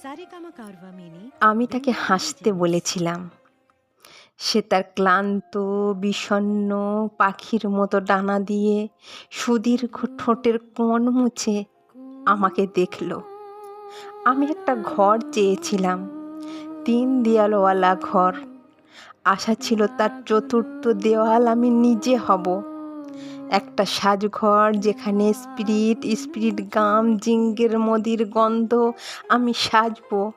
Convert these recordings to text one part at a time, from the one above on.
Saregama Carvaan mini আমি তাকে Bengali হাসতে গ্রিটিংস। বলেছিলাম। সে তার ক্লান্ত, বিষণ্ণ পাখির মতো ডানা দিয়ে সুদীর্ঘ ঠোঁটের কোণ মুছে আমাকে দেখল। আমি একটা ঘর চেয়েছিলাম, ৩ দেয়ালওয়ালা ঘর। আশা ছিল তার চতুর্থ দেওয়াল আমি নিজে হব। একটা সাজঘর যেখানে স্পিরিট গাম, জিঙ্গের মদির গন্ধ আমি সাজবো।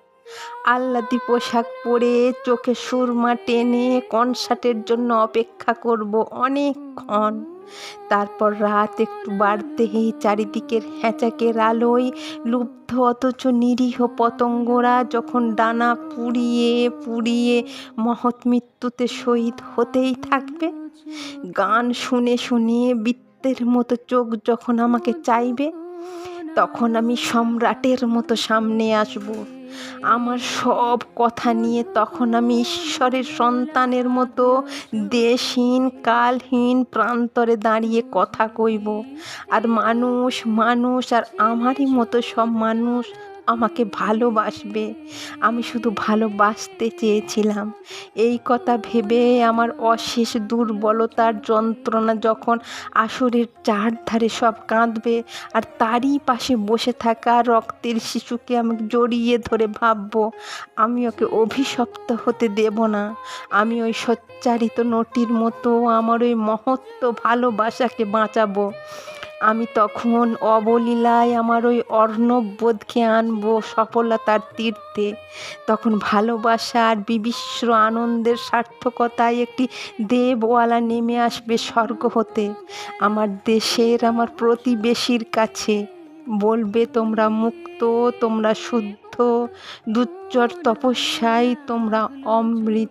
আহ্লাদি পোশাক পরে চোখে সুরমা টেনে কনসার্টের জন্য অপেক্ষা করব অনেকক্ষণ। তারপর রাত একটু বাড়তেই চারিদিকের হ্যাঁচাকের আলোয় লুব্ধ অথচ নিরীহ পতঙ্গরা যখন ডানা পুড়িয়ে পুড়িয়ে মহৎ মৃত্যুতে শহীদ হতেই থাকবে, গান শুনে শুনে বৃত্তের মতো চোখ যখন আমাকে চাইবে, তখন আমি সম্রাটের মতো সামনে আসব। আমার সব কথা নিয়ে তখন আমি ঈশ্বরের সন্তানের মতো দেশহীন কালহীন প্রান্তরে দাঁড়িয়ে কথা কইব। আর মানুষ মানুষ আর আমারই মতো সব মানুষ আমাকে ভালোবাসবে। আমি শুধু ভালোবাসতে চেয়েছিলাম। এই কথা ভেবে আমার অশেষ দুর্বলতার যন্ত্রণা যখন আসরের চারধারে সব কাঁদবে, আর তারই পাশে বসে থাকা রক্তের শিশুকে আমি জড়িয়ে ধরে ভাববো আমি ওকে অভিশপ্ত হতে দেব না। আমি ওই সোচ্চারিত নটির মতো আমার ওই মহত্ব ভালোবাসাকে বাঁচাবো। আমি তখন অবলীলায় আমার ওই অর্ণব বোধকে আনবো সফলতার তীর্থে। তখন ভালোবাসা আর বিবিশ্র আনন্দের সার্থকতায় একটি দেবওয়ালা নেমে আসবে স্বর্গ হতে আমার দেশের, আমার প্রতিবেশীর কাছে। বলবে, তোমরা মুক্ত, তোমরা শুদ্ধ, দুচ্চর তপস্যায় তোমরা অমৃত।